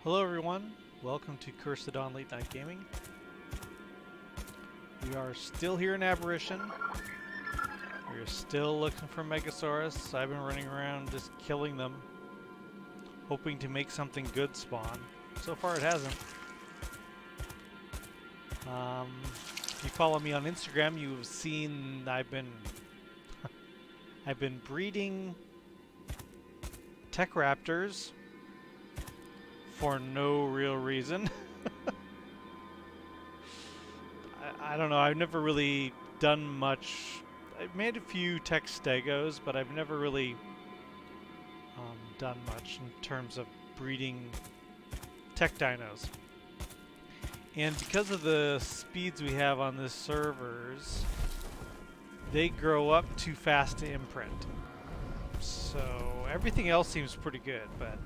Hello everyone, welcome to Curse the Dawn Late Night Gaming. We are still here in Aberration. We are still looking for Megasaurus. I've been running around just killing them, hoping to make something good spawn. So far it hasn't. If you follow me on Instagram, you've seen I've been breeding tech raptors for no real reason. I don't know, I've never really done much. I've made a few tech stegos, but I've never really done much in terms of breeding tech dinos. And because of the speeds we have on this servers, they grow up too fast to imprint. So everything else seems pretty good, but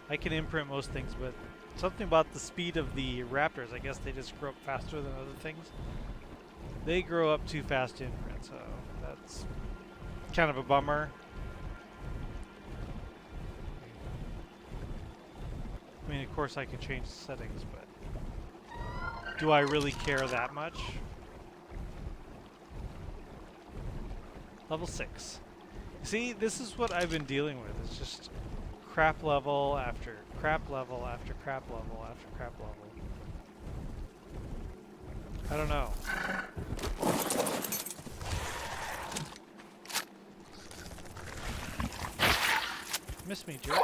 I can imprint most things, but something about the speed of the raptors, I guess they just grow up faster than other things. They grow up too fast to imprint, so that's kind of a bummer. I mean, of course I can change the settings, but do I really care that much? Level 6. See, this is what I've been dealing with. It's just crap level after crap level after crap level after crap level. I don't know. Miss me, jerk.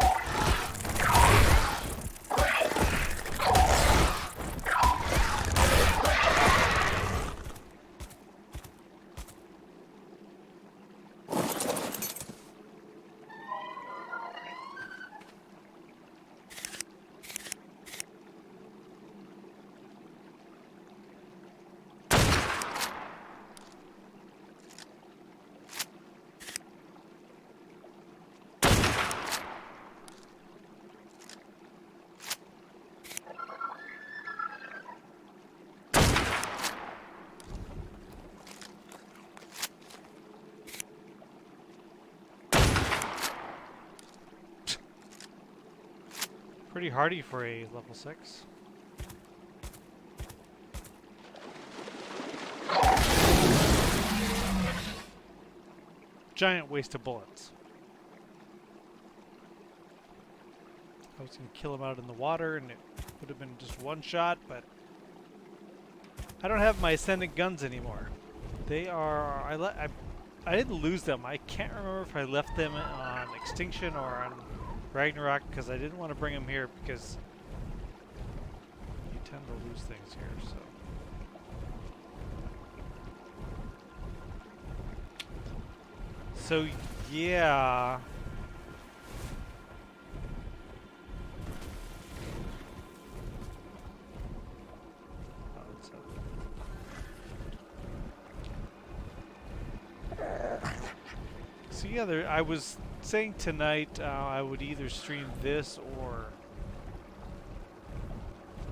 Pretty hardy for a level 6. Giant waste of bullets. I was going to kill him out in the water and it would have been just one shot, but I don't have my ascendant guns anymore. They are... I didn't lose them. I can't remember if I left them on Extinction or on Ragnarok, because I didn't want to bring them here because you tend to lose things here, so yeah. So yeah, I was saying tonight I would either stream this or,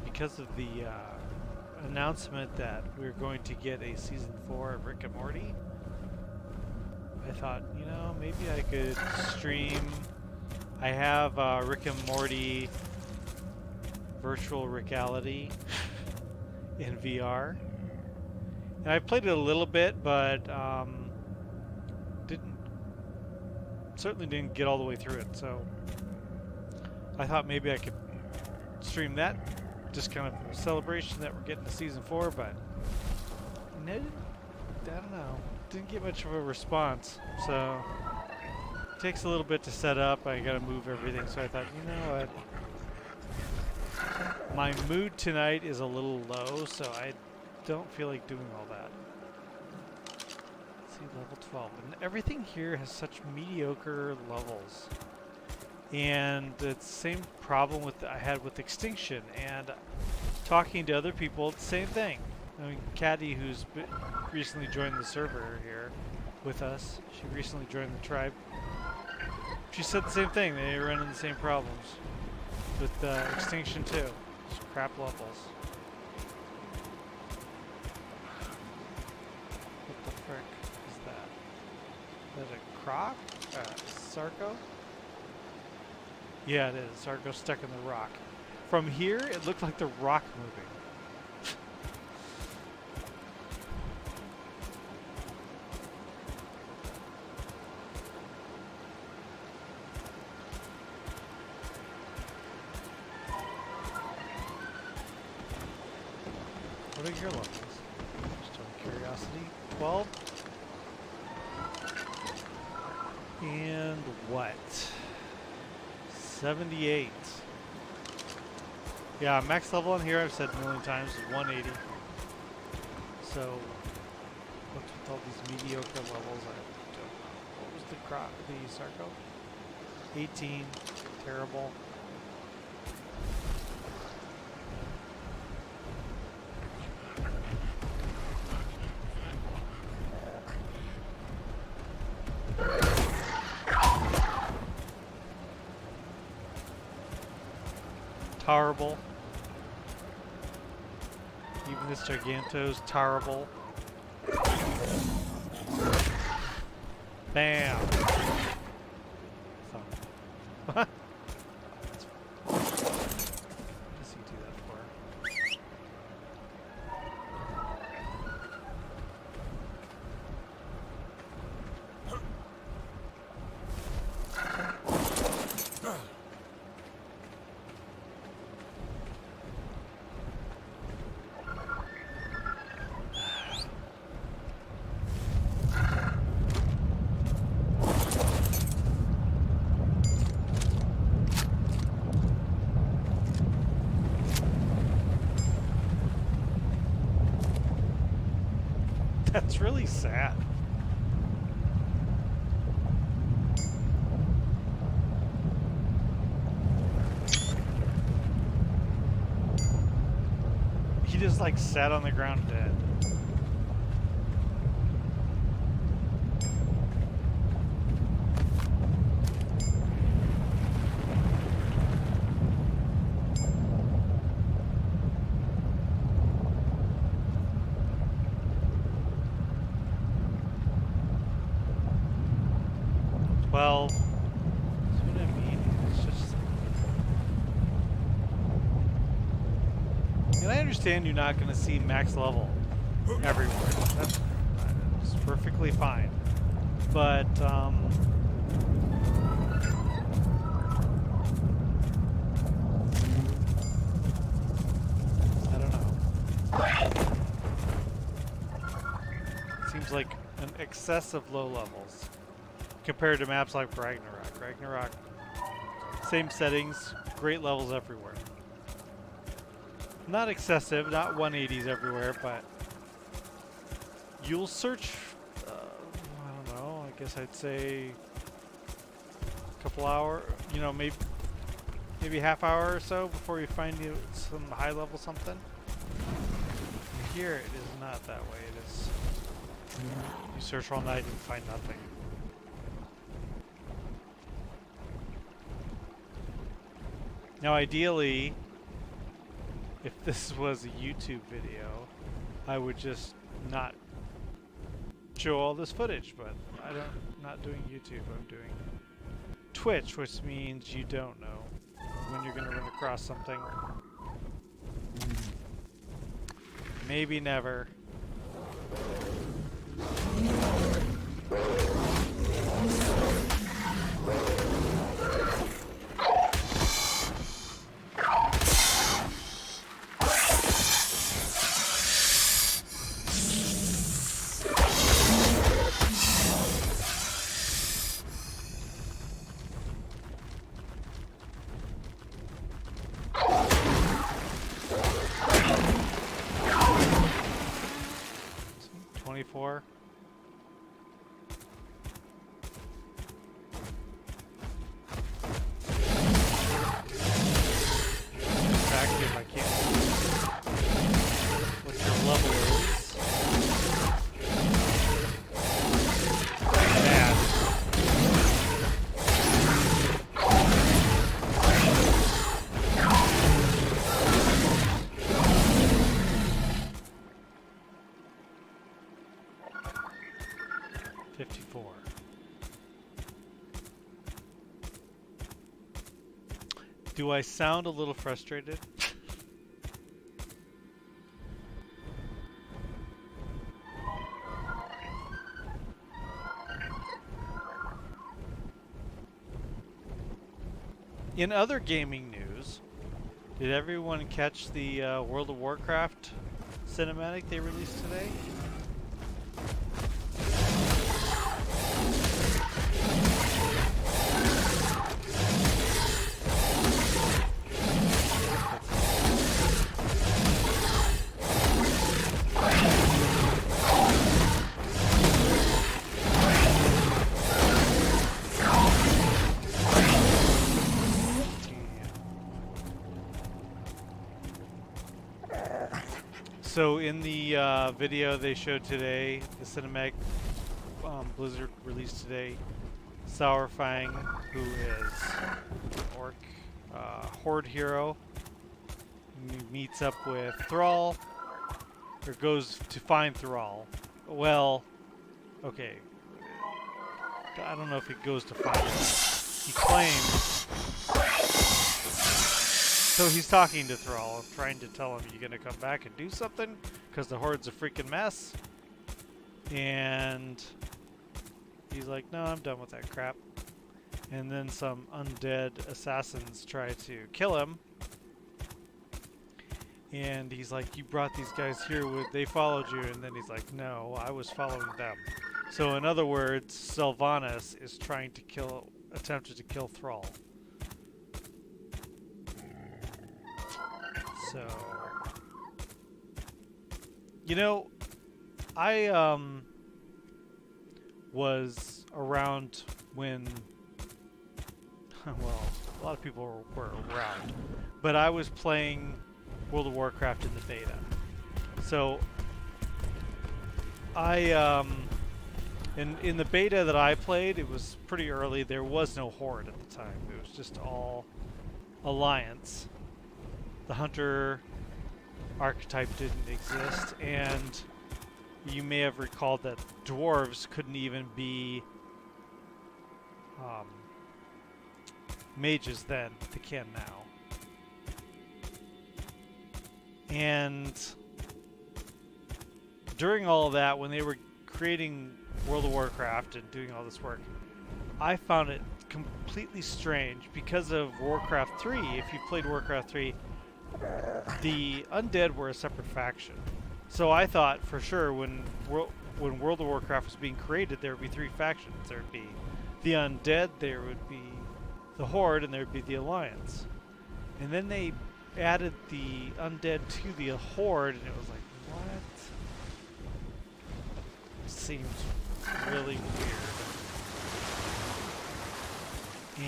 because of the announcement that we're going to get a season 4 of Rick and Morty, I thought, you know, maybe I could stream. I have Rick and Morty virtual reality in VR, and I played it a little bit, but certainly didn't get all the way through it, so I thought maybe I could stream that, just kind of a celebration that we're getting to season 4, but I don't know, didn't get much of a response, so it takes a little bit to set up. I gotta move everything, so I thought, you know what, my mood tonight is a little low, so I don't feel like doing all that. Level 12, and everything here has such mediocre levels, and it's the same problem with I had with Extinction, and talking to other people, it's the same thing. I mean, Caddy, who's recently joined the server here with us, she recently joined the tribe, she said the same thing. They run into the same problems with Extinction too. Just crap levels. What the frick? Is that a croc? Sarco? Yeah, it is. Argo stuck in the rock. From here, it looked like the rock moving. What are your levels? Just out of curiosity. 12? And what? 78. Yeah, max level on here, I've said a million times, is 180. So, what's with all these mediocre levels? I don't know. What was the Sarco? 18. Terrible. Terrible. Even this Giganto's terrible. Bam. What? What does he do that for? That's really sad. He just like sat on the ground dead. Well, that's what I mean. It's just. And I understand you're not going to see max level everywhere. That's perfectly fine. But, I don't know. It seems like an excess of low levels. Compared to maps like Ragnarok. Ragnarok, same settings, great levels everywhere. Not excessive, not 180s everywhere, but you'll search, I don't know, I guess I'd say a couple hours, you know, maybe half hour or so before you find some high level something. Here it is not that way, it is, you search all night and find nothing. Now ideally, if this was a YouTube video, I would just not show all this footage, but I'm not doing YouTube, I'm doing Twitch, which means you don't know when you're going to run across something. Maybe never. Do I sound a little frustrated? In other gaming news, did everyone catch the World of Warcraft cinematic they released today? So in the video they showed today, the cinematic Blizzard released today, Sourfang, who is an orc horde hero, meets up with Thrall, or goes to find Thrall. Well, okay, I don't know if he goes to find him. He claims. So he's talking to Thrall, trying to tell him, you gonna come back and do something? Because the Horde's a freaking mess. And he's like, no, I'm done with that crap. And then some undead assassins try to kill him. And he's like, you brought these guys here, they followed you. And then he's like, no, I was following them. So in other words, Sylvanas is trying to attempted to kill Thrall. So, you know, I was around when, well, a lot of people were around, but I was playing World of Warcraft in the beta. So, in the beta that I played, it was pretty early. There was no Horde at the time. It was just all Alliance. The hunter archetype didn't exist, and you may have recalled that dwarves couldn't even be mages then. They can now. And during all of that, when they were creating World of Warcraft and doing all this work, I found it completely strange because of Warcraft 3. If you played Warcraft 3, the undead were a separate faction. So I thought for sure when World of Warcraft was being created, there would be three factions. There would be the undead, there would be the Horde, and there would be the Alliance. And then they added the undead to the Horde, and it was like, what? It seems really weird.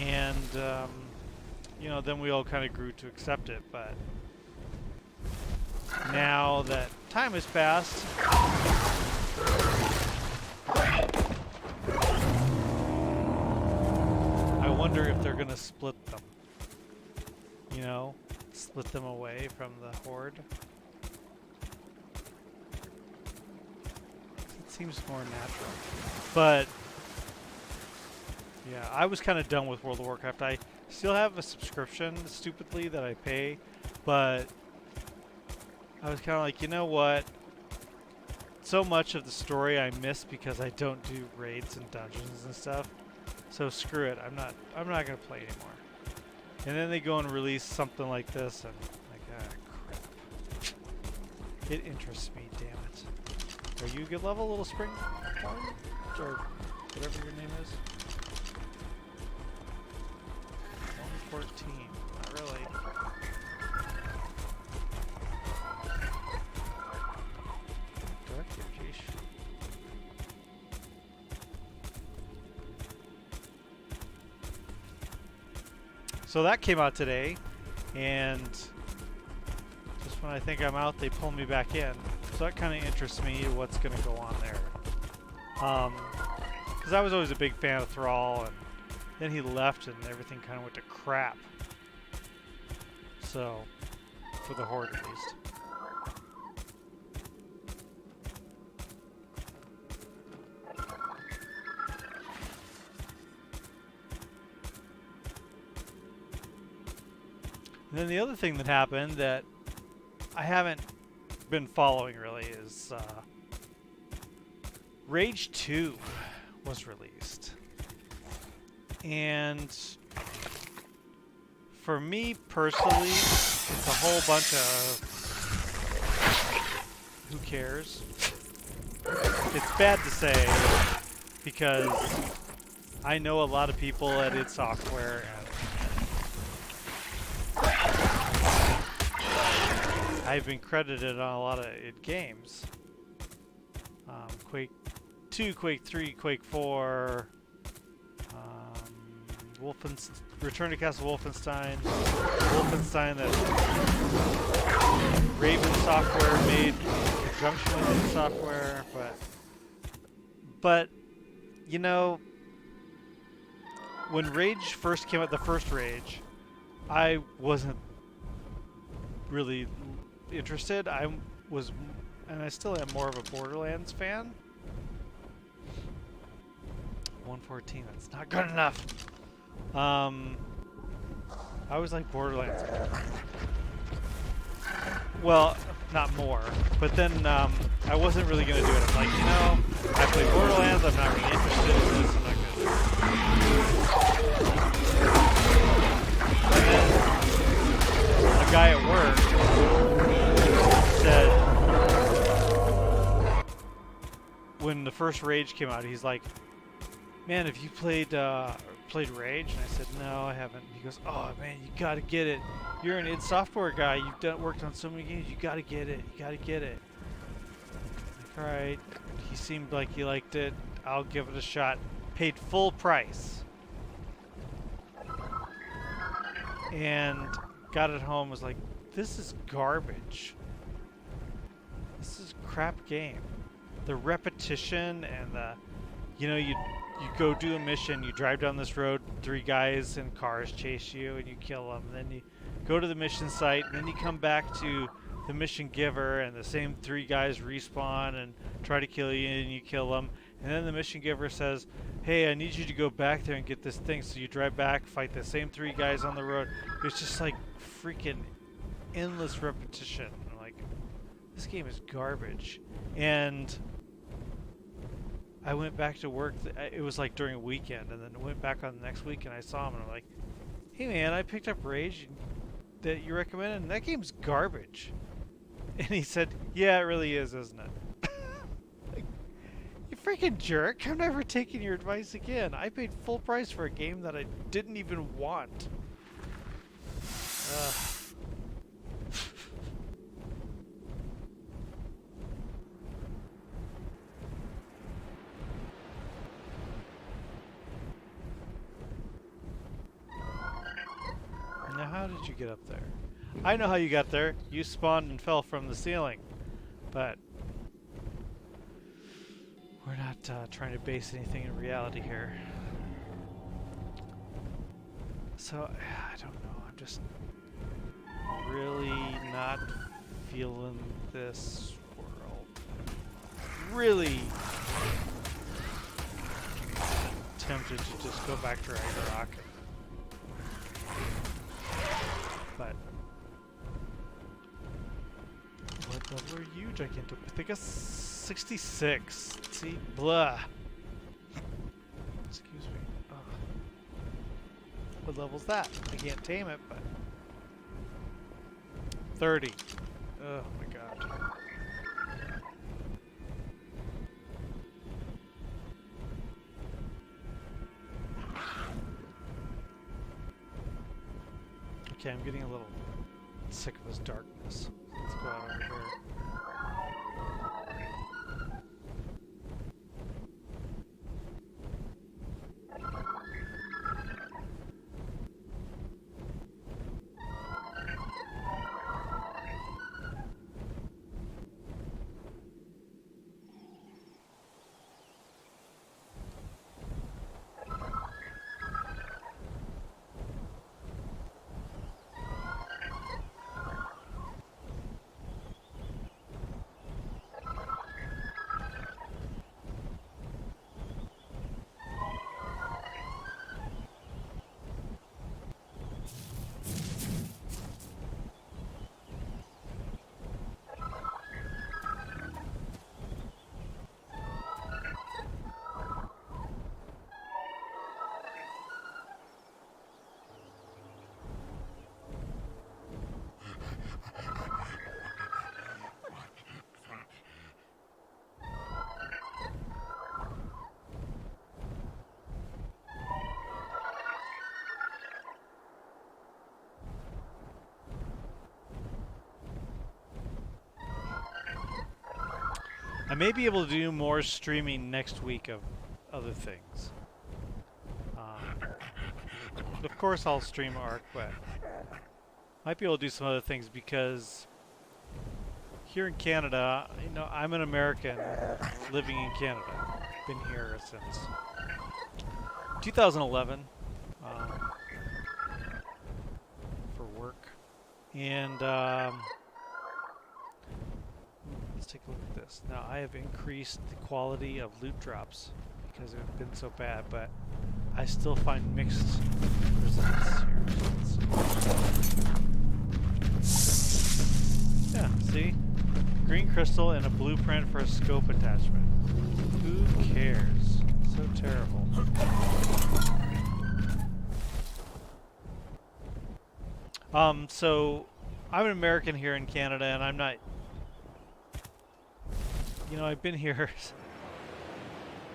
And you know, then we all kind of grew to accept it, but now that time has passed, I wonder if they're going to split them. You know, split them away from the Horde. It seems more natural. But yeah, I was kind of done with World of Warcraft. I still have a subscription, stupidly, that I pay, but I was kind of like, you know what? So much of the story I miss because I don't do raids and dungeons and stuff. So screw it. I'm not gonna play anymore. And then they go and release something like this, and like, ah, crap. It interests me, damn it. Are you a good level, little spring? Or whatever your name is? 114. Not really. Dark here, geesh. So that came out today, and just when I think I'm out, they pull me back in. So that kind of interests me, what's going to go on there. Because I was always a big fan of Thrall, and then he left and everything kind of went to crap. So, for the Horde at least. And then the other thing that happened that I haven't been following really is Rage 2 was released. And for me personally, it's a whole bunch of who cares? It's bad to say because I know a lot of people at id Software and I've been credited on a lot of id games. Quake 2, Quake 3, Quake 4, Return to Castle Wolfenstein that Raven Software made in conjunction with id Software, but you know, when Rage first came out, the first Rage, I wasn't really interested. I was, and I still am, more of a Borderlands fan. 114, that's not good enough. I was like Borderlands. Well, not more, but then I wasn't really gonna do it. I'm like, you know, I play Borderlands. I'm not really interested in this. I'm not gonna do it. And then a guy at work said, when the first Rage came out, he's like, "Man, have you played Rage?" And I said, "No, I haven't." He goes, "Oh man, you gotta get it. You're an id Software guy. You've worked on so many games. You gotta get it. You gotta get it." Like, all right. He seemed like he liked it. I'll give it a shot. Paid full price. And got it home. Was like, this is garbage. This is a crap game. The repetition and the, you know, you go do a mission, you drive down this road, 3 guys in cars chase you and you kill them. And then you go to the mission site, and then you come back to the mission giver and the same 3 guys respawn and try to kill you and you kill them. And then the mission giver says, "Hey, I need you to go back there and get this thing." So you drive back, fight the same 3 guys on the road. It's just like freaking endless repetition. I'm like, this game is garbage. And I went back to work. It was like during a weekend, and then went back on the next week, and I saw him, and I'm like, "Hey man, I picked up Rage that you recommended, and that game's garbage." And he said, "Yeah, it really is, isn't it?" Like, you freaking jerk! I'm never taking your advice again. I paid full price for a game that I didn't even want. Now, how did you get up there? I know how you got there. You spawned and fell from the ceiling. But we're not trying to base anything in reality here. So, I don't know. I'm just really not feeling this world. Really tempted to just go back to ARK. But what level are you, Gigantopithecus? 66. See? Blah. Excuse me. What level's that? I can't tame it, but 30. Oh my god. Okay, I'm getting a little sick of this darkness. Let's go out over here. I may be able to do more streaming next week of other things. Of course I'll stream ARK, but might be able to do some other things because here in Canada, you know, I'm an American living in Canada. Been here since 2011 for work. And let's take a look at this. Now I have increased the quality of loot drops because they've been so bad, but I still find mixed results here. Yeah, see? Green crystal and a blueprint for a scope attachment. Who cares? So terrible. So I'm an American here in Canada, and I'm not, you know, I've been here,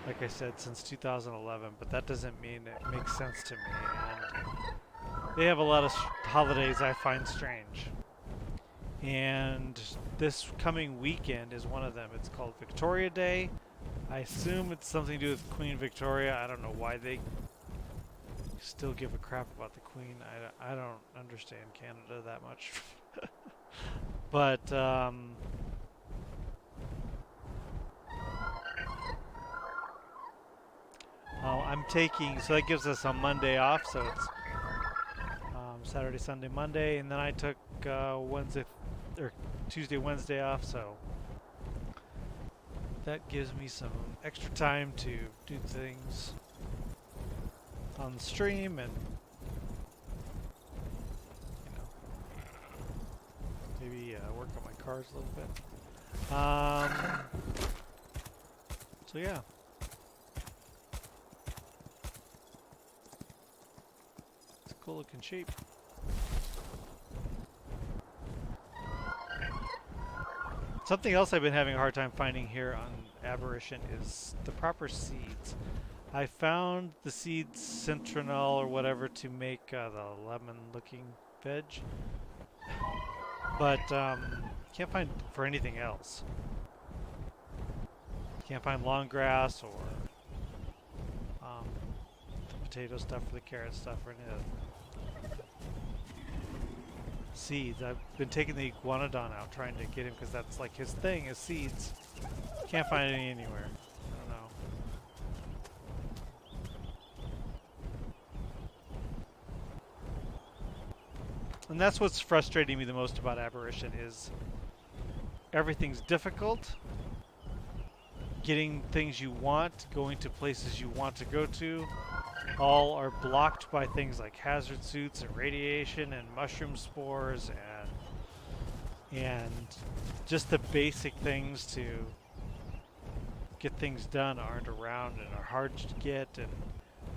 like I said, since 2011, but that doesn't mean it makes sense to me. And they have a lot of holidays I find strange. And this coming weekend is one of them. It's called Victoria Day. I assume it's something to do with Queen Victoria. I don't know why they still give a crap about the Queen. I don't understand Canada that much. But I'm taking, so that gives us a Monday off, so it's Saturday, Sunday, Monday, and then I took Wednesday or Tuesday, Wednesday off, so that gives me some extra time to do things on the stream and, you know, maybe work on my cars a little bit. So yeah. It's a cool looking shape. Something else I've been having a hard time finding here on Aberration is the proper seeds. I found the seeds citronelle or whatever to make the lemon-looking veg, but can't find for anything else. Can't find long grass or the potato stuff or the carrot stuff or any of that. Seeds. I've been taking the iguanodon out trying to get him because that's like his thing is seeds. Can't find any anywhere. I don't know. And that's what's frustrating me the most about Aberration is everything's difficult. Getting things you want, going to places you want to go to, all are blocked by things like hazard suits and radiation and mushroom spores and just the basic things to get things done aren't around and are hard to get. And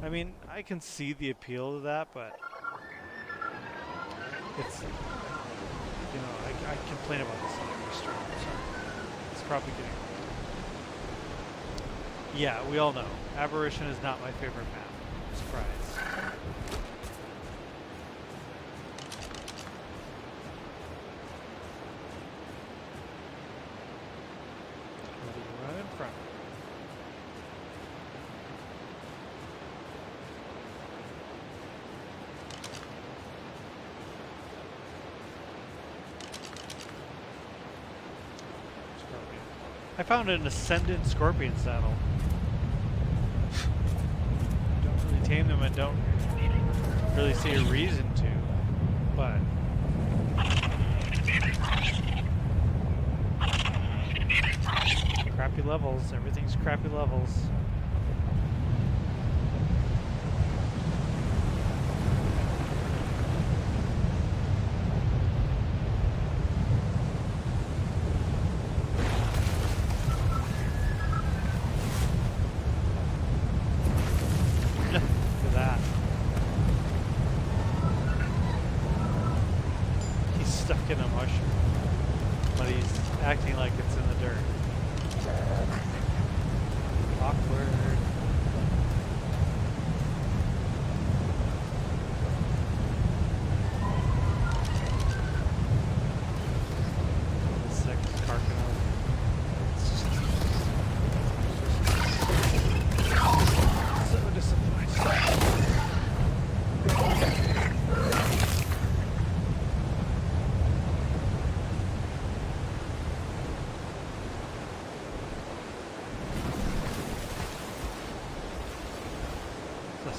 I mean, I can see the appeal of that, but it's, you know, I complain about this on every stream, so it's probably getting, yeah, we all know Aberration is not my favorite map. Surprise. Right in front. Scorpion. I found an ascendant scorpion saddle. Tame them and don't really see a reason to, but crappy levels, everything's crappy levels. Stuck in a mushroom, but he's acting like it's in the dirt. Awkward.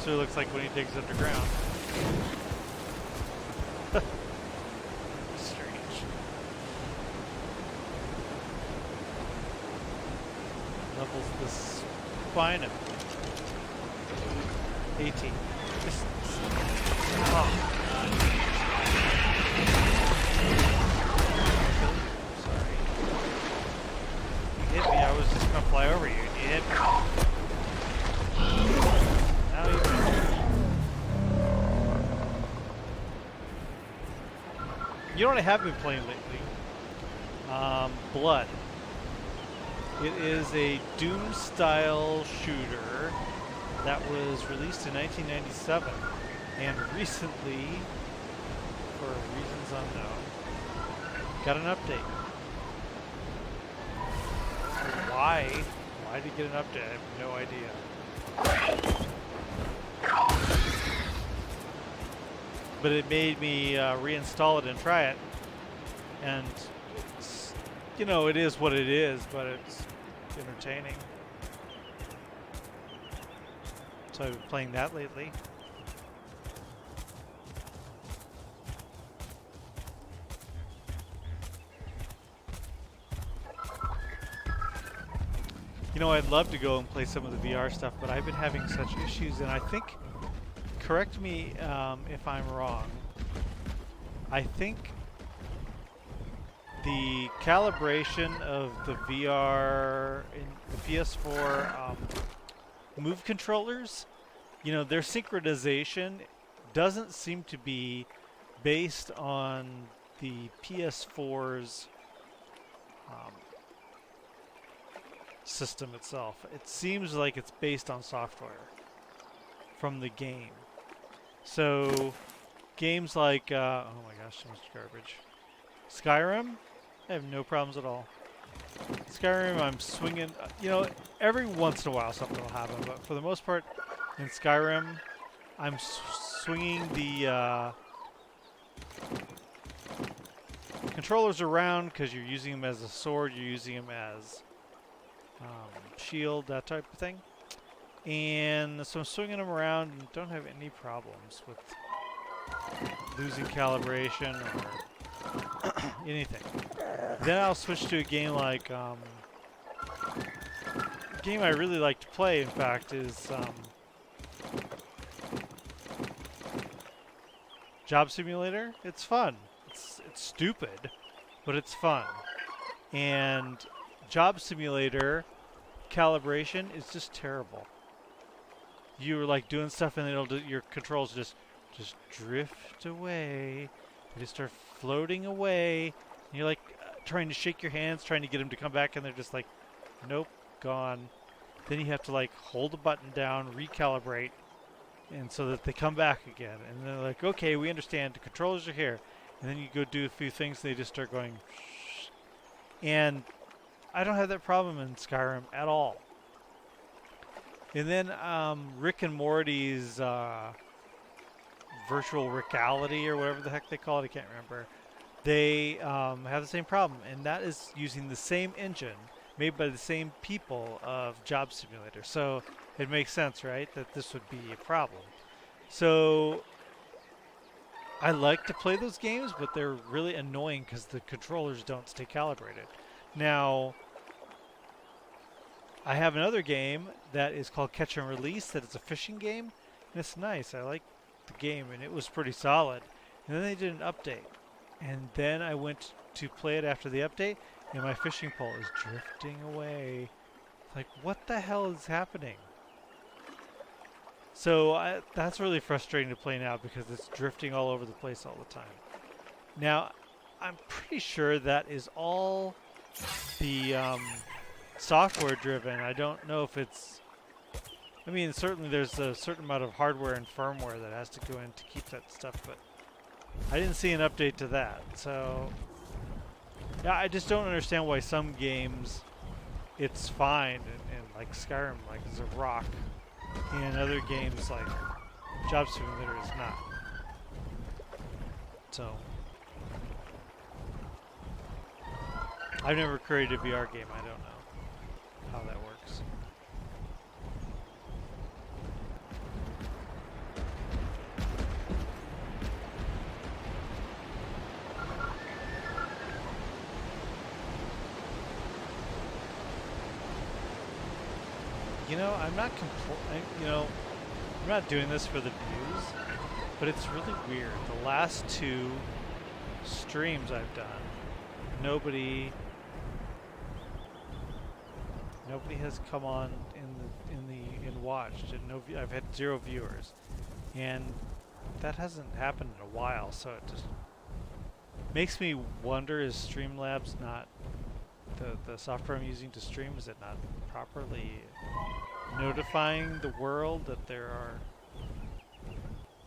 what it looks like when he digs underground. Strange. Levels the spine. 18. Just, oh. Sorry. You hit me, I was just gonna fly over you, and you hit me. Now you You know what I have been playing lately? Blood. It is a Doom-style shooter that was released in 1997, and recently, for reasons unknown, got an update. So why? Why did it get an update? I have no idea. But it made me reinstall it and try it, and it's, you know, it is what it is, but it's entertaining. So I've been playing that lately. You know, I'd love to go and play some of the VR stuff, but I've been having such issues, and I think, correct me if I'm wrong, I think the calibration of the VR in the PS4 Move controllers, you know, their synchronization doesn't seem to be based on the PS4's system itself. It seems like it's based on software from the game. So games like, oh my gosh, so much garbage. Skyrim, I have no problems at all. Skyrim, I'm swinging, you know, every once in a while something will happen, but for the most part in Skyrim, I'm swinging the controllers around because you're using them as a sword, you're using them as shield, that type of thing. And so I'm swinging them around and don't have any problems with losing calibration or anything. Then I'll switch to a game like, a game I really like to play, in fact, is Job Simulator. It's fun. It's stupid, but it's fun. And Job Simulator calibration is just terrible. You're like doing stuff and it'll your controls just drift away. They just start floating away. And you're like trying to shake your hands, trying to get them to come back, and they're just like, nope, gone. Then you have to like hold the button down, recalibrate, and so that they come back again. And they're like, okay, we understand, the controllers are here. And then you go do a few things, and they just start going, shh. And I don't have that problem in Skyrim at all. And then Rick and Morty's virtual reality, or whatever the heck they call it, I can't remember. They have the same problem, and that is using the same engine made by the same people of Job Simulator. So it makes sense, right, that this would be a problem. So I like to play those games, but they're really annoying because the controllers don't stay calibrated. Now, I have another game that is called Catch and Release, that is a fishing game, and it's nice. I like the game, and it was pretty solid. And then they did an update, and then I went to play it after the update, and my fishing pole is drifting away. Like, what the hell is happening? So that's really frustrating to play now because it's drifting all over the place all the time. Now, I'm pretty sure that is all the software driven. I don't know if it's, I mean, certainly there's a certain amount of hardware and firmware that has to go in to keep that stuff, but I didn't see an update to that. So yeah, I just don't understand why some games it's fine and like Skyrim, like is a rock, and other games like Job Simulator is not. So I've never created a VR game. I don't know how that works. You know, I'm not doing this for the views, but it's really weird. The last two streams I've done, nobody has come on and watched, and I've had 0 viewers, and that hasn't happened in a while. So it just makes me wonder: is Streamlabs not the software I'm using to stream? Is it not properly notifying the world that there are?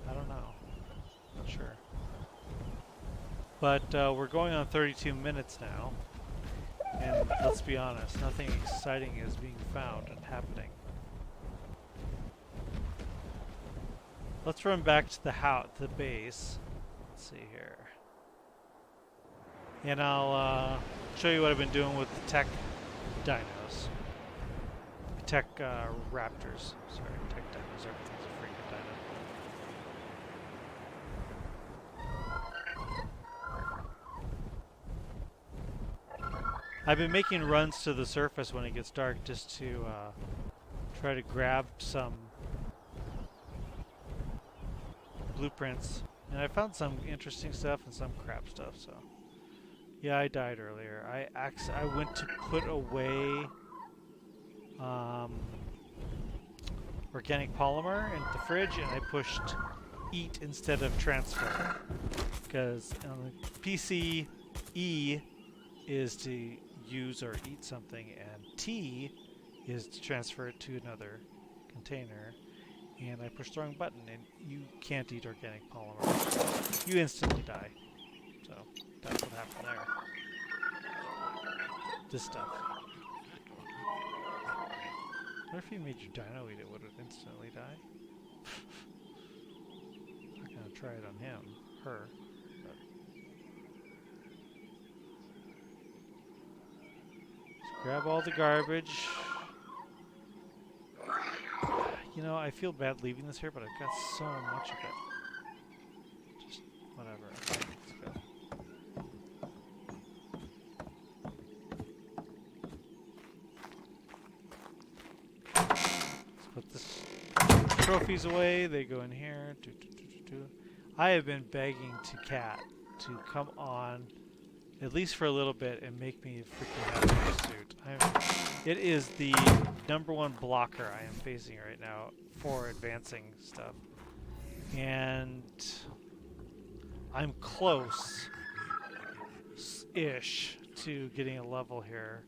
I don't know. Not sure. But we're going on 32 minutes now. And let's be honest, nothing exciting is being found and happening. Let's run back to the base. Let's see here. And I'll show you what I've been doing with the tech dinos. Tech raptors. Sorry, tech dinos. Everything's a freaking dino. I've been making runs to the surface when it gets dark just to try to grab some blueprints. And I found some interesting stuff and some crap stuff, so. Yeah, I died earlier. I went to put away organic polymer in the fridge, and I pushed eat instead of transfer. Because on the PC, E is to use or eat something, and T is to transfer it to another container. And I pushed the wrong button, and you can't eat organic polymer. You instantly die. So that's what happened there. This stuff. What if you made your dino eat it? Would it instantly die? I'm not gonna try it on him. Her. But. Just grab all the garbage. You know, I feel bad leaving this here, but I've got so much of it. Just whatever. Let's go. Let's put this trophies away. They go in here. I have been begging to Cat to come on, at least for a little bit, and make me a freaking hazardous suit. It is the *1 blocker I am facing right now for advancing stuff. And I'm close-ish to getting a level here.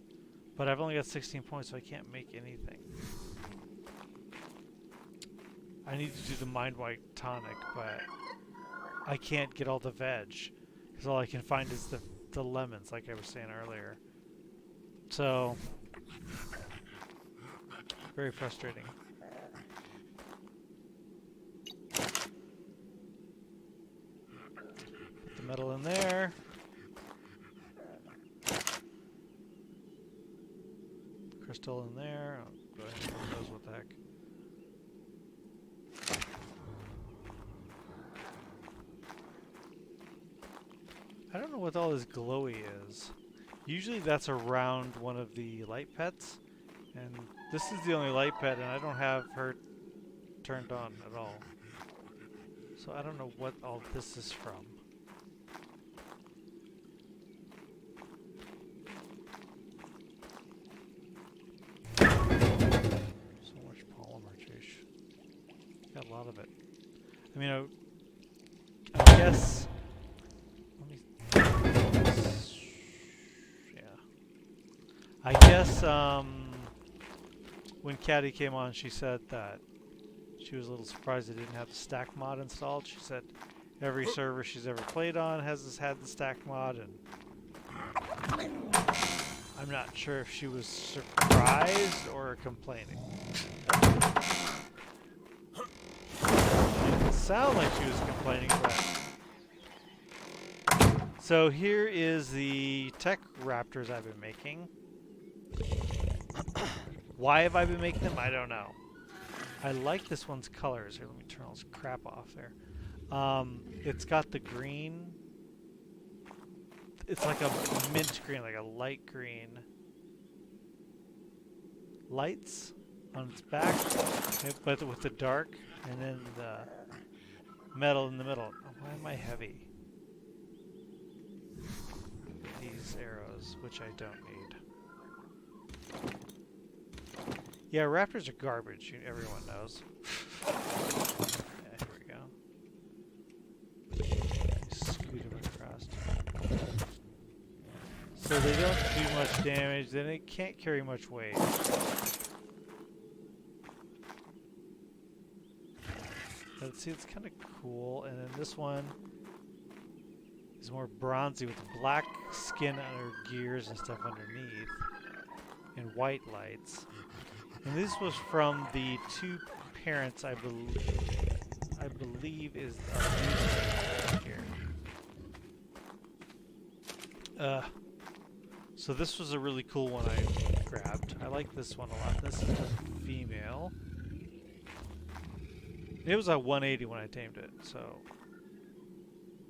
But I've only got 16 points, so I can't make anything. I need to do the Mind White tonic, but I can't get all the veg. Because all I can find is the lemons, like I was saying earlier. So, very frustrating. Put the metal in there. Crystal in there. Oh, go ahead and put those, what the heck. I don't know what all this glowy is. Usually that's around one of the light pets, and this is the only light pet, and I don't have her turned on at all. So I don't know what all this is from. So much polymer, jeez. Got a lot of it. I mean, I guess... I guess when Caddy came on, she said that she was a little surprised it didn't have the stack mod installed. She said every server she's ever played on had the stack mod, and I'm not sure if she was surprised or complaining. It didn't sound like she was complaining, but... So here is the tech raptors I've been making. Why have I been making them? I don't know. I like this one's colors. Here, let me turn all this crap off there. It's got the green. It's like a mint green, like a light green. Lights? on its back, but with the dark, and then the metal in the middle. Why am I heavy? These arrows, which I don't need. Yeah, raptors are garbage, everyone knows. Yeah, here we go. Scoot them across. So they don't do much damage, then it can't carry much weight. But see, it's kind of cool. And then this one is more bronzy with black skin under gears and stuff underneath, and white lights. And this was from the two parents, I believe is here. So this was a really cool one I grabbed. I like this one a lot. This is a female. It was a 180 when I tamed it, so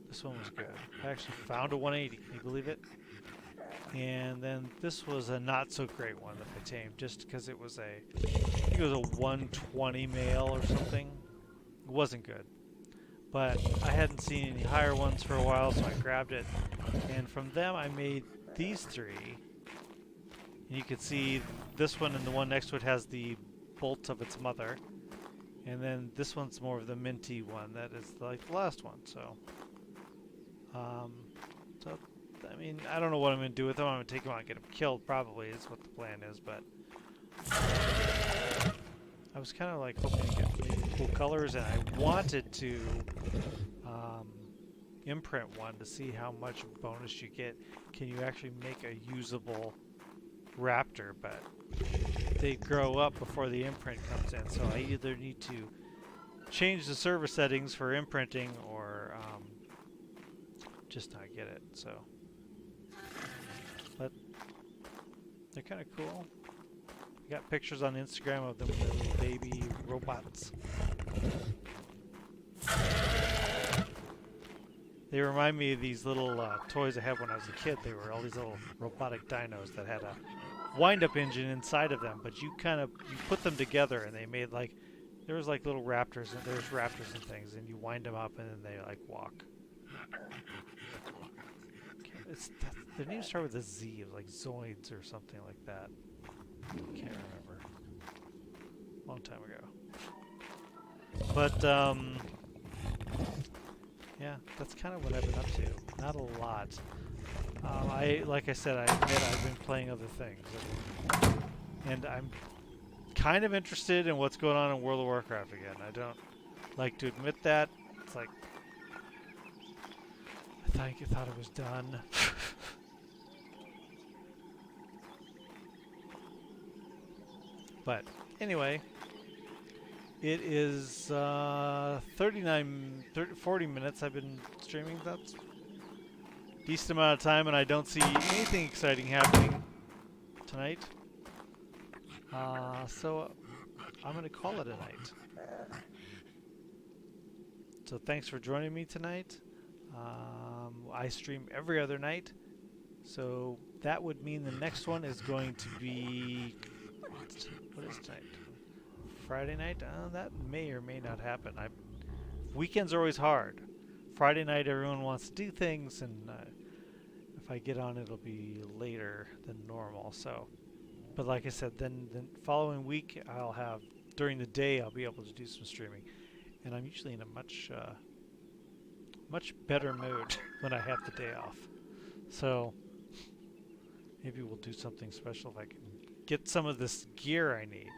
this one was good. I actually found a 180, can you believe it? And then this was a not so great one that I tamed, just because it was I think it was a 120 male or something. It wasn't good. But I hadn't seen any higher ones for a while, so I grabbed it. And from them I made these three. And you can see this one and the one next to it has the bolt of its mother. And then this one's more of the minty one that is like the last one. So, I mean, I don't know what I'm going to do with them. I'm going to take them out and get them killed, probably, is what the plan is. But I was kind of like hoping to get maybe cool colors, and I wanted to imprint one to see how much bonus you get. Can you actually make a usable raptor? But they grow up before the imprint comes in, so I either need to change the server settings for imprinting or just not get it. So, but they're kind of cool. I got pictures on Instagram of them with their little baby robots. They remind me of these little toys I had when I was a kid. They were all these little robotic dinos that had a wind-up engine inside of them, but you put them together and they made like, there was like little raptors, and there's raptors and things, and you wind them up and then they like walk. Their names start with a Z, like Zoids or something like that. Can't remember. Long time ago. But yeah, that's kind of what I've been up to. Not a lot. Like I said, I admit I've been playing other things, and I'm kind of interested in what's going on in World of Warcraft again. I don't like to admit that. It's like I thought it was done. But anyway, it is 40 minutes I've been streaming. That's a decent amount of time, and I don't see anything exciting happening tonight. So I'm going to call it a night. So thanks for joining me tonight. I stream every other night, so that would mean the next one is going to be, what is tonight? Friday night? That may or may not happen. Weekends are always hard. Friday night everyone wants to do things, and if I get on it'll be later than normal. So, but like I said, then the following week I'll have, during the day I'll be able to do some streaming, and I'm usually in a much better mood when I have the day off. So maybe we'll do something special if I can get some of this gear I need.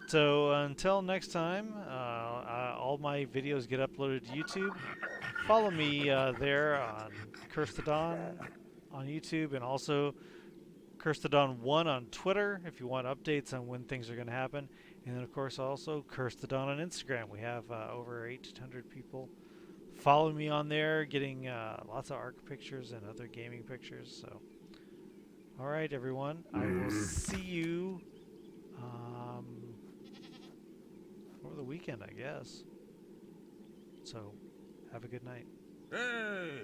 So until next time, all my videos get uploaded to YouTube. Follow me there on Curse the Dawn on YouTube, and also Curse the Dawn 1 on Twitter if you want updates on when things are going to happen. And then of course also Curse the Dawn on Instagram. We have over 800 people following me on there, getting lots of ARK pictures and other gaming pictures. So, all right, everyone, I will see you over the weekend, I guess. So, have a good night. Hey!